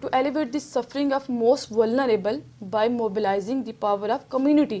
to elevate the suffering of most vulnerable by mobilizing the power of community।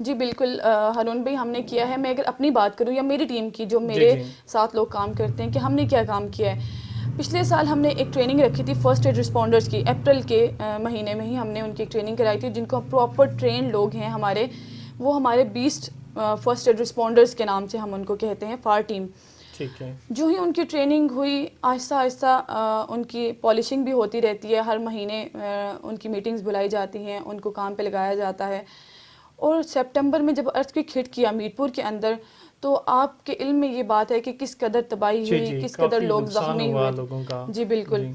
جی بالکل ہارون بھائی، ہم نے کیا ہے. میں اگر اپنی بات کروں یا میری ٹیم کی جو میرے ساتھ لوگ کام کرتے ہیں کہ ہم نے کیا کام کیا ہے. پچھلے سال ہم نے ایک ٹریننگ رکھی تھی فرسٹ ایڈ رسپونڈرز کی. اپریل کے مہینے میں ہی ہم نے ان کی ٹریننگ کرائی تھی. جن کو پراپر ٹرین لوگ ہیں ہمارے، وہ ہمارے 20 فرسٹ ایڈ رسپونڈرز کے نام سے ہم ان کو کہتے ہیں، فار ٹیم. ٹھیک ہے. جو ہی ان کی ٹریننگ ہوئی، آہستہ آہستہ ان کی پالشنگ بھی ہوتی رہتی ہے. ہر مہینے ان کی میٹنگز بلائی جاتی ہیں، ان کو کام پہ لگایا جاتا ہے. اور سپٹمبر میں جب ارتھکویک ہٹ کیا میر پور کے اندر، تو آپ کے علم میں یہ بات ہے کہ کس قدر تباہی ہوئی، کس قدر لوگ زخمی ہوئے لوگوں کا. جی بالکل.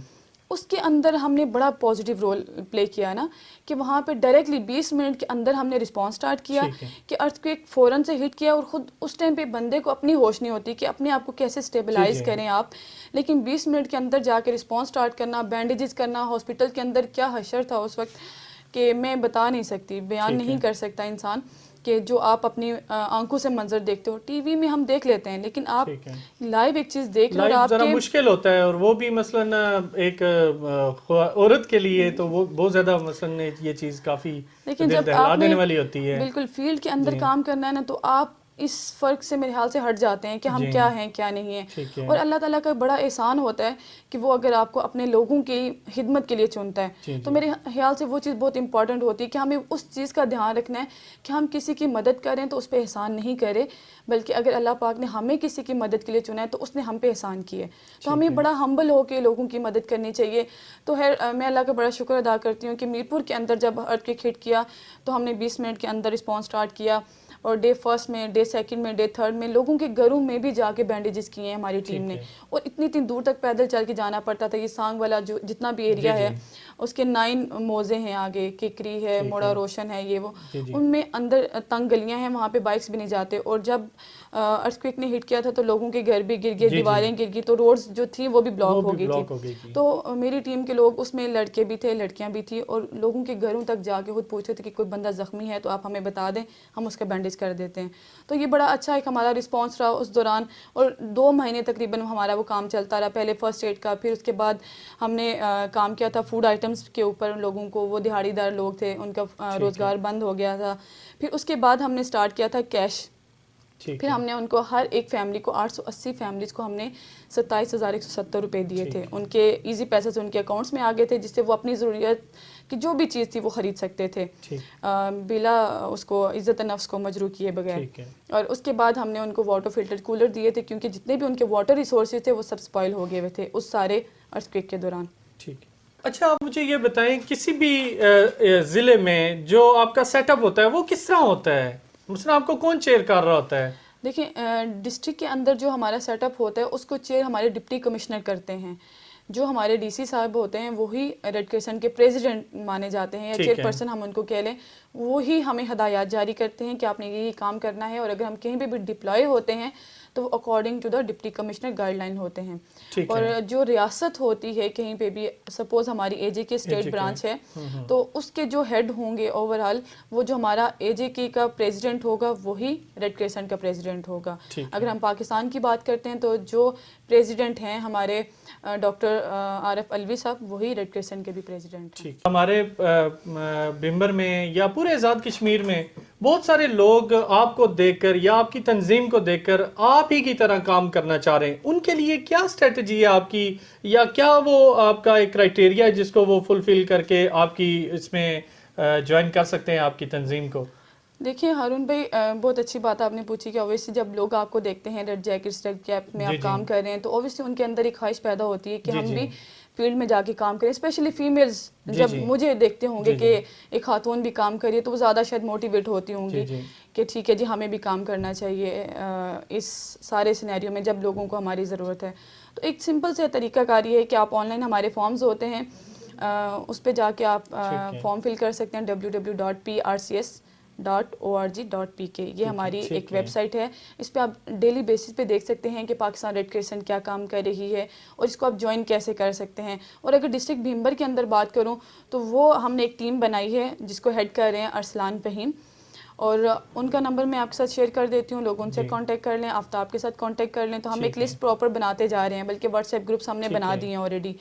اس کے اندر ہم نے بڑا پازیٹیو رول پلے کیا نا، کہ وہاں پہ ڈائریکٹلی 20 منٹ کے اندر ہم نے رسپانس سٹارٹ کیا کہ ارتھکویک فوراً سے ہٹ کیا. اور خود اس ٹائم پہ بندے کو اپنی ہوش نہیں ہوتی کہ اپنے آپ کو کیسے سٹیبلائز کریں آپ، لیکن 20 منٹ کے اندر جا کے رسپانس سٹارٹ کرنا، بینڈیجز کرنا. ہاسپٹل کے اندر کیا حشر تھا اس وقت کہ میں بتا نہیں سکتی، بیان نہیں کر سکتا انسان، کہ جو آپ اپنی آنکھوں سے منظر دیکھتے ہو. ٹی وی میں ہم دیکھ لیتے ہیں، لیکن آپ لائیو ایک چیز دیکھ لو. لائیو ذرا مشکل ہوتا ہے، اور وہ بھی مثلاً ایک عورت کے لیے تو وہ بہت زیادہ مثلاً یہ چیز کافی دل دہلا دینے والی ہوتی ہے. بالکل فیلڈ کے اندر کام کرنا ہے نا، تو آپ اس فرق سے میرے خیال سے ہٹ جاتے ہیں کہ ہم کیا ہیں کیا نہیں ہیں. اور اللہ تعالیٰ کا بڑا احسان ہوتا ہے کہ وہ اگر آپ کو اپنے لوگوں کی خدمت کے لیے چنتا ہے، تو میرے خیال سے وہ چیز بہت امپورٹنٹ ہوتی ہے کہ ہمیں اس چیز کا دھیان رکھنا ہے کہ ہم کسی کی مدد کریں تو اس پہ احسان نہیں کریں، بلکہ اگر اللہ پاک نے ہمیں کسی کی مدد کے لیے چنا ہے تو اس نے ہم پہ احسان کیے. تو ہمیں بڑا ہمبل ہو کے لوگوں کی مدد کرنی چاہیے. تو میں اللہ کا بڑا شکر ادا کرتی ہوں کہ میر پور کے اندر جب ارتھکویک ہٹ کیا تو ہم نے 20 منٹ کے اندر رسپانس سٹارٹ کیا. اور ڈے فرسٹ میں، ڈے سیکنڈ میں، ڈے تھرڈ میں لوگوں کے گھروں میں بھی جا کے بینڈیجز کیے ہیں ہماری ٹیم نے. اور اتنی دور تک پیدل چل کے جانا پڑتا تھا. یہ سانگ والا جو جتنا بھی ایریا ہے اس کے 9 موزے ہیں، آگے ککری ہے، موڑا روشن ہے، یہ وہ ان میں اندر تنگ گلیاں ہیں، وہاں پہ بائکس بھی نہیں جاتے. اور جب ارتھکویک نے ہٹ کیا تھا تو لوگوں کے گھر بھی گر گئے، دیواریں گر گئی، تو روڈز جو تھی وہ بھی بلاک ہو گئی تھی. تو میری ٹیم کے لوگ اس میں لڑکے بھی تھے، لڑکیاں بھی تھیں، اور لوگوں کے گھروں تک جا کے خود پوچھتے تھے کہ کوئی بندہ زخمی ہے تو آپ ہمیں بتا دیں، ہم اس کا بینڈیج کر دیتے ہیں. تو یہ بڑا اچھا ایک ہمارا رسپانس رہا اس دوران. اور 2 مہینے تقریباً ہمارا وہ کام چلتا رہا. پہلے فرسٹ ایڈ کا، پھر اس کے بعد ہم نے کام کیا تھا فوڈ آئٹمس کے اوپر. لوگوں کو، وہ دہاڑی دار لوگ تھے، ان کا روزگار بند ہو گیا تھا. پھر اس کے بعد ہم نے سٹارٹ کیا تھا کیش. پھر ہم نے ان کو ہر ایک فیملی کو 880 فیملیز کو ہم نے 27,170 روپے دیے تھے. ان کے ایزی پیسے سے ان کے اکاؤنٹس میں آ گئے تھے، جس سے وہ اپنی ضروریت کی جو بھی چیز تھی وہ خرید سکتے تھے بلا اس کو عزت نفس کو مجروح کیے بغیر. اور اس کے بعد ہم نے ان کو واٹر فلٹر کولر دیے تھے، کیونکہ جتنے بھی ان کے واٹر ریسورسز تھے وہ سب سپائل ہو گئے ہوئے تھے اس سارے ارتھکویک کے دوران. ٹھیک ہے. اچھا آپ مجھے یہ بتائیں، کسی بھی ضلع میں جو آپ کا سیٹ اپ ہوتا ہے وہ کس طرح ہوتا ہے؟ مثلا آپ کو کون چیئر کر رہا ہوتا ہے؟ دیکھیں ڈسٹرکٹ کے اندر جو ہمارا سیٹ اپ ہوتا ہے اس کو چیئر ہمارے ڈپٹی کمشنر کرتے ہیں. جو ہمارے ڈی سی صاحب ہوتے ہیں وہی ریڈ کرسنٹ کے پریزیڈنٹ مانے جاتے ہیں، یا چیئر پرسن ہم ان کو کہہ لیں. وہی ہمیں ہدایات جاری کرتے ہیں کہ آپ نے یہ کام کرنا ہے. اور اگر ہم کہیں پہ بھی ڈپلوائے ہوتے ہیں تو وہ according to the deputy commissioner guideline ہوتے ہیں. اور جو ریاست ہوتی ہے کہیں پہ بھی، سپوز ہماری اے جے کے اسٹیٹ برانچ ہے، تو اس کے جو ہیڈ ہوں گے اوور آل، وہ جو ہمارا اے جے کے کا پریزیڈنٹ ہوگا وہی ریڈ کرسنٹ کا پریزیڈنٹ ہوگا. اگر ہم پاکستان کی بات کرتے ہیں تو جو پریزیڈنٹ ہیں ہمارے ڈاکٹر عارف الوی صاحب، وہی ریڈ کرسنٹ کے بھی پریزیڈنٹ ہیں. ہمارے بمبر میں یا پورے آزاد کشمیر میں بہت سارے لوگ آپ کو دیکھ کر یا آپ کی تنظیم کو دیکھ کر آپ ہی کی طرح کام کرنا چاہ رہے ہیں. ان کے لیے کیا اسٹریٹجی ہے آپ کی، یا کیا وہ آپ کا ایک کرائٹیریا ہے جس کو وہ فلفل کر کے آپ کی اس میں جوائن کر سکتے ہیں آپ کی تنظیم کو؟ دیکھیں ہارون بھائی، بہت اچھی بات آپ نے پوچھی کہ اویسلی جب لوگ آپ کو دیکھتے ہیں ریڈ جیکٹس، ریڈ کیپ میں آپ کام کر رہے ہیں، تو اویسلی ان کے اندر ایک خواہش پیدا ہوتی ہے کہ ہم بھی فیلڈ میں جا کے کام کریں. اسپیشلی فیمیلز جب مجھے دیکھتے ہوں گے کہ ایک خاتون بھی کام کریے تو وہ زیادہ شاید موٹیویٹ ہوتی ہوں گی کہ ٹھیک ہے جی ہمیں بھی کام کرنا چاہیے اس سارے سینیریو میں جب لوگوں کو ہماری ضرورت ہے. تو ایک سمپل سے طریقہ کار یہ ہے کہ آپ آن لائن ہمارے فارمز ہوتے ہیں، اس پہ جا کے آپ فارم فل کر سکتے ہیں www.prcs.org.pk. یہ ہماری ایک ویب سائٹ ہے. اس پہ آپ ڈیلی بیسس پہ دیکھ سکتے ہیں کہ پاکستان ریڈ کرسنٹ کیا کام کر رہی ہے اور اس کو آپ جوائن کیسے کر سکتے ہیں. اور اگر ڈسٹرکٹ بھیمبر کے اندر بات کروں تو وہ ہم نے ایک ٹیم بنائی ہے جس کو ہیڈ کر رہے ہیں ارسلان فہیم، اور ان کا نمبر میں آپ کے ساتھ شیئر کر دیتی ہوں. لوگ ان سے کانٹیکٹ کر لیں، آفتاب کے ساتھ کانٹیکٹ کر لیں. تو ہم ایک لسٹ پراپر بناتے جا رہے ہیں، بلکہ واٹس ایپ گروپس ہم نے بنا دیے ہیں آلریڈی.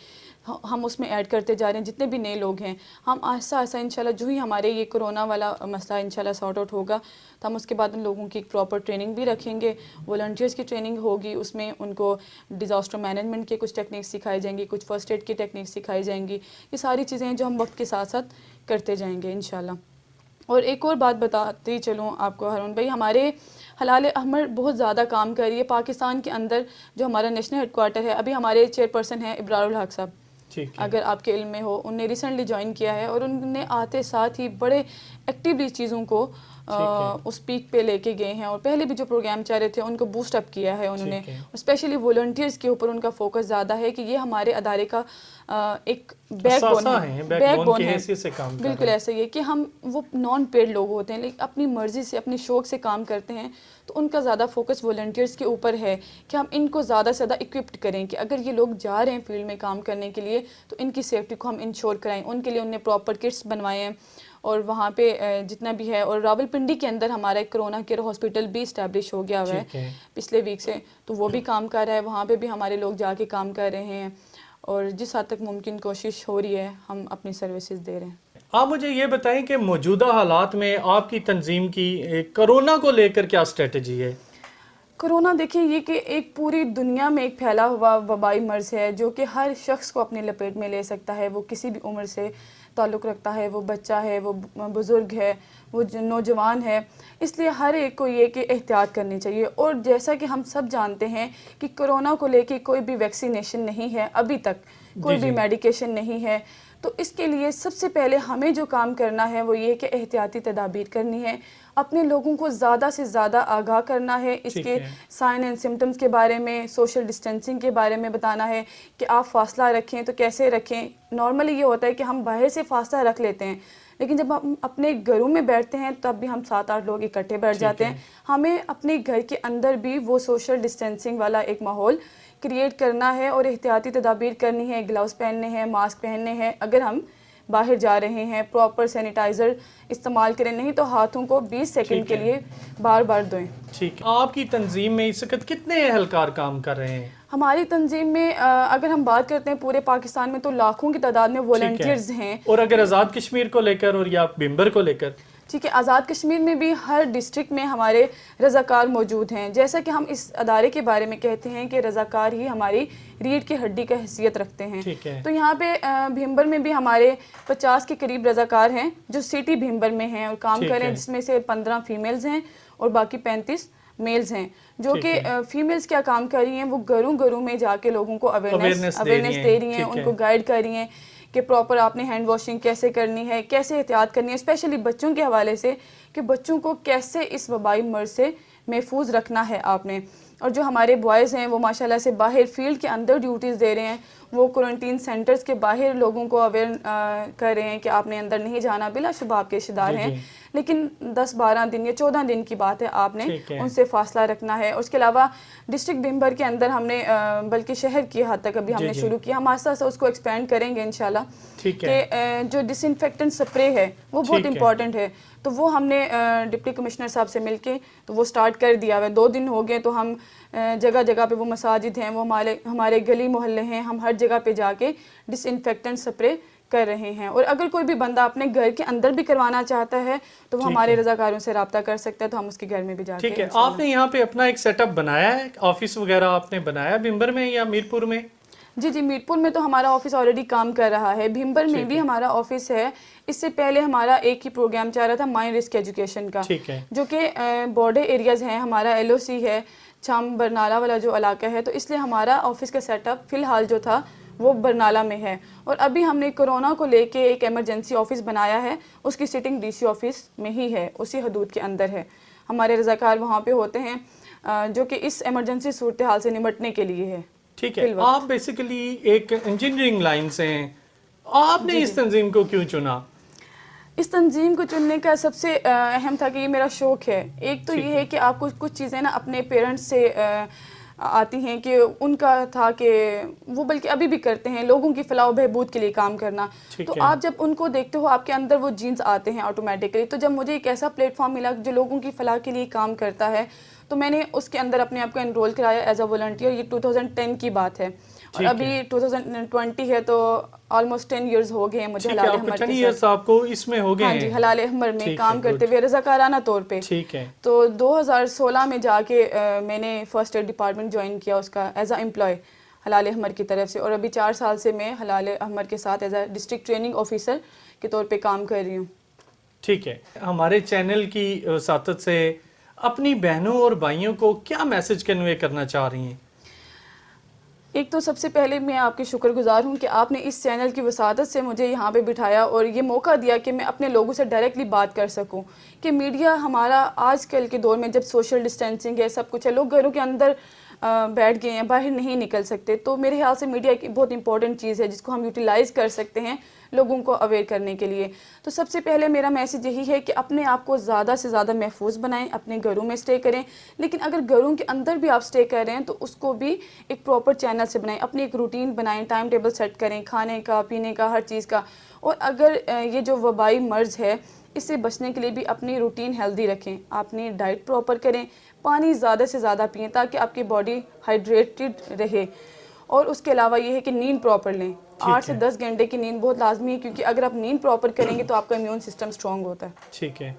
ہم اس میں ایڈ کرتے جا رہے ہیں. جتنے بھی نئے لوگ ہیں ہم آہستہ آہستہ انشاءاللہ جو ہی ہمارے یہ کرونا والا مسئلہ انشاءاللہ سارٹ آؤٹ ہوگا تو ہم اس کے بعد ان لوگوں کی ایک پراپر ٹریننگ بھی رکھیں گے. والنٹیئرس کی ٹریننگ ہوگی, اس میں ان کو ڈیزاسٹر مینجمنٹ کے کچھ ٹیکنیکس سکھائی جائیں گی, کچھ فرسٹ ایڈ کی ٹیکنیکس سکھائی جائیں گی. یہ ساری چیزیں ہیں جو ہم وقت کے ساتھ ساتھ کرتے جائیں گے انشاءاللہ. اور ایک اور بات بتاتی چلوں آپ کو ہارون بھائی, ہمارے ہلال احمر بہت زیادہ کام کر رہی ہے پاکستان کے اندر. جو ہمارا نیشنل ہیڈ کوارٹر ہے, ابھی ہمارے چیئرپرسن ہیں ابرار الحق صاحب, اگر آپ کے علم میں ہو, ان نے ریسنٹلی جوائن کیا ہے اور ان نے آتے ساتھ ہی بڑے ایکٹیولی چیزوں کو اس پیک پہ لے کے گئے ہیں, اور پہلے بھی جو پروگرام چل رہے تھے ان کو بوسٹ اپ کیا ہے انہوں نے. اسپیشلی والنٹیئرس کے اوپر ان کا فوکس زیادہ ہے کہ یہ ہمارے ادارے کا ایک بیک بون ہے. بالکل ایسا ہی ہے کہ ہم وہ نان پیڈ لوگ ہوتے ہیں لیکن اپنی مرضی سے اپنی شوق سے کام کرتے ہیں, تو ان کا زیادہ فوکس والنٹیئرس کے اوپر ہے کہ ہم ان کو زیادہ سے زیادہ اکوپڈ کریں کہ اگر یہ لوگ جا رہے ہیں فیلڈ میں کام کرنے کے لیے تو ان کی سیفٹی کو ہم انشور کرائیں. ان کے لیے انہوں نے پراپر کٹس بنوائے ہیں اور وہاں پہ جتنا بھی ہے. اور راولپنڈی کے اندر ہمارا ایک کرونا کیئر ہاسپٹل بھی اسٹیبلش ہو گیا ہوا ہے پچھلے ویک سے, تو وہ بھی کام کر رہا ہے. وہاں پہ بھی ہمارے لوگ جا کے کام کر رہے ہیں اور جس حد تک ممکن کوشش ہو رہی ہے ہم اپنی سروسز دے رہے ہیں. آپ مجھے یہ بتائیں کہ موجودہ حالات میں آپ کی تنظیم کی کرونا کو لے کر کیا اسٹریٹجی ہے؟ کرونا دیکھیں یہ کہ ایک پوری دنیا میں ایک پھیلا ہوا وبائی مرض ہے جو کہ ہر شخص کو اپنے لپیٹ میں لے سکتا ہے. وہ کسی بھی عمر سے تعلق رکھتا ہے, وہ بچہ ہے, وہ بزرگ ہے, وہ نوجوان ہے. اس لیے ہر ایک کو یہ کہ احتیاط کرنی چاہیے. اور جیسا کہ ہم سب جانتے ہیں کہ کرونا کو لے کے کوئی بھی ویکسینیشن نہیں ہے ابھی تک, کوئی بھی میڈیکیشن نہیں ہے. تو اس کے لیے سب سے پہلے ہمیں جو کام کرنا ہے وہ یہ کہ احتیاطی تدابیر کرنی ہے, اپنے لوگوں کو زیادہ سے زیادہ آگاہ کرنا ہے اس کے سائن اینڈ سمٹمز کے بارے میں, سوشل ڈسٹینسنگ کے بارے میں بتانا ہے کہ آپ فاصلہ رکھیں تو کیسے رکھیں. نارملی یہ ہوتا ہے کہ ہم باہر سے فاصلہ رکھ لیتے ہیں لیکن جب ہم اپنے گھروں میں بیٹھتے ہیں تب بھی ہم 7-8 لوگ اکٹھے بیٹھ جاتے ہیں. ہمیں اپنے گھر کے اندر بھی وہ سوشل ڈسٹینسنگ والا ایک ماحول کریٹ کرنا ہے اور احتیاطی تدابیر کرنی ہے. گلوز پہننے ہیں, ماسک پہننے ہیں, اگر ہم باہر جا رہے ہیں پراپر سینیٹائزر استعمال کریں, نہیں تو ہاتھوں کو 20 سیکنڈ کے لیے بار بار دھوئیں. ٹھیک. آپ کی تنظیم میں اس وقت کتنے اہلکار کام کر رہے ہیں؟ ہماری تنظیم میں اگر ہم بات کرتے ہیں پورے پاکستان میں تو لاکھوں کی تعداد میں والنٹیئرز ہیں. اور اگر آزاد کشمیر کو لے کر اور یا بھمبر کو لے کر؟ ٹھیک ہے, آزاد کشمیر میں بھی ہر ڈسٹرکٹ میں ہمارے رضاکار موجود ہیں. جیسا کہ ہم اس ادارے کے بارے میں کہتے ہیں کہ رضاکار ہی ہماری ریڑھ کی ہڈی کا حیثیت رکھتے ہیں. تو یہاں پہ بھمبر میں بھی ہمارے 50 کے قریب رضاکار ہیں جو سٹی بھمبر میں ہیں اور کام کر رہے ہیں, جس میں سے 15 فیمیلز ہیں اور باقی 35 میلز ہیں. جو کہ فیمیلز کیا کام کر رہی ہیں, وہ گھروں میں جا کے لوگوں کو اویئرنیس دے رہی ہیں, ان کو گائیڈ کر رہی ہیں کہ پراپر آپ نے ہینڈ واشنگ کیسے کرنی ہے, کیسے احتیاط کرنی ہے, اسپیشلی بچوں کے حوالے سے کہ بچوں کو کیسے اس وبائی مرض سے محفوظ رکھنا ہے آپ نے. اور جو ہمارے بوائز ہیں وہ ماشاءاللہ سے باہر فیلڈ کے اندر ڈیوٹیز دے رہے ہیں, وہ کوارنٹین سینٹرز کے باہر لوگوں کو اویئر کر رہے ہیں کہ آپ نے اندر نہیں جانا. بلا شبہ آپ کے رشتہ دار ہیں لیکن 10-12 دن یا 14 دن کی بات ہے, آپ نے ان سے فاصلہ رکھنا ہے. اس کے علاوہ ڈسٹرکٹ بھمبر کے اندر ہم نے بلکہ شہر کی حد تک ابھی ہم نے شروع کیا, ہم آہستہ آہستہ اس کو ایکسپینڈ کریں گے انشاءاللہ, کہ جو ڈس انفیکٹنٹ سپرے ہے وہ بہت امپورٹنٹ ہے. تو وہ ہم نے ڈپٹی کمشنر صاحب سے مل کے تو وہ سٹارٹ کر دیا ہوا ہے. 2 دن ہو گئے تو ہم جگہ جگہ پہ, وہ مساجد ہیں, وہ ہمارے گلی محلے ہیں, ہم ہر جگہ پہ جا کے ڈس انفیکٹنٹ سپرے کر رہے ہیں. اور اگر کوئی بھی بندہ اپنے گھر کے اندر بھی کروانا چاہتا ہے تو وہ ہمارے رضاکاروں سے رابطہ کر سکتا ہے, تو ہم اس کے گھر میں بھی جا کے. ٹھیک ہے. آپ نے یہاں پہ اپنا ایک سیٹ اپ بنایا ہے, آفس وغیرہ آپ نے بنایا بھمبر میں یا میرپور میں؟ جی میرپور میں تو ہمارا آفس آلریڈی کام کر رہا ہے. بھمبر میں بھی ہمارا آفس ہے. اس سے پہلے ہمارا ایک ہی پروگرام چل رہا تھا مائن رسک ایجوکیشن کا, جو کہ بارڈر ایریاز ہیں. ہمارا LOC ہے چھام برنالہ والا جو علاقہ ہے, تو اس لیے ہمارا آفس کا سیٹ اپ فی الحال جو تھا وہ برنالہ میں ہے. اور ابھی ہم نے کرونا کو لے کے ایک ایمرجنسی آفس بنایا ہے, اس کی سٹنگ DC آفس میں ہی ہے, اسی حدود کے اندر ہے. ہمارے رضاکار وہاں پہ ہوتے ہیں جو کہ اس ایمرجنسی صورتحال سے نمٹنے کے لیے ہے. ٹھیک ہے. آپ بیسیکلی ایک انجینئرنگ لائن سے ہیں, آپ نے اس تنظیم کو کیوں چنا؟ اس تنظیم کو چننے کا سب سے اہم تھا کہ یہ میرا شوق ہے. ایک تو یہ ہے کہ آپ کو کچھ چیزیں نا اپنے پیرنٹس سے آتی ہیں کہ ان کا تھا کہ وہ بلکہ ابھی بھی کرتے ہیں لوگوں کی فلاح و بہبود کے لیے کام کرنا. تو آپ جب ان کو دیکھتے ہو آپ کے اندر وہ جینز آتے ہیں آٹومیٹکلی. تو جب مجھے ایک ایسا پلیٹ فارم ملا جو لوگوں کی فلاح کے لیے کام کرتا ہے تو میں نے اس کے اندر اپنے آپ کو انرول کرایا ایز اے والنٹیئر. یہ 2010 کی بات ہے. اور ابھی 2020 ہے تو آلموسٹ 10 ایئرز ہو گئے ہیں مجھے حلال احمر کے 10 ایئرز آپ کو اس میں ہو گئے ہیں؟ ہاں جی، حلال احمر میں کام کرتے ہوئے رضاکارانہ طور پہ. ٹھیک ہے. تو 2016 میں جا کے میں نے فرسٹ ایڈ ڈپارٹمنٹ جوائن کیا اس کا ایز اے امپلائی حلال احمر کی طرف سے, اور ابھی 4 سال سے میں حلال احمر کے ساتھ as a district training officer کے طور پہ کام کر رہی ہوں. ٹھیک ہے. ہمارے چینل کی وساطت سے اپنی بہنوں اور بھائیوں کو کیا میسج کنوے کرنا چاہ رہی ہیں؟ ایک تو سب سے پہلے میں آپ کی شکر گزار ہوں کہ آپ نے اس چینل کی وساطت سے مجھے یہاں پہ بٹھایا اور یہ موقع دیا کہ میں اپنے لوگوں سے ڈائریکٹلی بات کر سکوں. کہ میڈیا ہمارا آج کل کے دور میں جب سوشل ڈسٹینسنگ ہے, سب کچھ ہے, لوگ گھروں کے اندر بیٹھ گئے ہیں, باہر نہیں نکل سکتے, تو میرے خیال سے میڈیا ایک بہت امپورٹنٹ چیز ہے جس کو ہم یوٹیلائز کر سکتے ہیں لوگوں کو اویئر کرنے کے لیے. تو سب سے پہلے میرا میسج یہی ہے کہ اپنے آپ کو زیادہ سے زیادہ محفوظ بنائیں, اپنے گھروں میں اسٹے کریں, لیکن اگر گھروں کے اندر بھی آپ اسٹے کر رہے ہیں تو اس کو بھی ایک پراپر چینل سے بنائیں, اپنی ایک روٹین بنائیں, ٹائم ٹیبل سیٹ کریں کھانے کا, پینے کا, ہر چیز کا. اور اگر یہ جو وبائی مرض ہے اس سے بچنے کے لیے بھی اپنی روٹین ہیلدی رکھیں, اپنی ڈائٹ پراپر کریں, پانی زیادہ سے زیادہ پئیں تاکہ آپ کی باڈی ہائیڈریٹڈ رہے. اور اس کے علاوہ یہ ہے کہ نیند پراپر لیں, 8 سے 10 گھنٹے کی نیند بہت لازمی ہے, کیونکہ اگر آپ نیند پراپر کریں گے تو آپ کا امیون سسٹم سٹرونگ ہوتا ہے. ٹھیک ہے,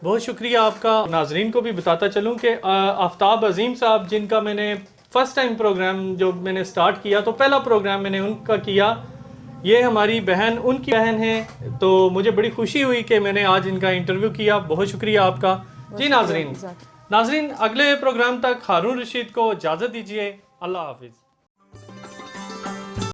بہت شکریہ آپ کا. ناظرین کو بھی بتاتا چلوں کہ آفتاب عظیم صاحب جن کا میں نے فرسٹ ٹائم پروگرام جو میں نے سٹارٹ کیا تو پہلا پروگرام میں نے ان کا کیا, یہ ہماری بہن ان کی بہن ہے, تو مجھے بڑی خوشی ہوئی کہ میں نے آج ان کا انٹرویو کیا. بہت شکریہ آپ کا. جی ناظرین اگلے پروگرام تک ہارون رشید کو اجازت دیجیے. اللہ حافظ.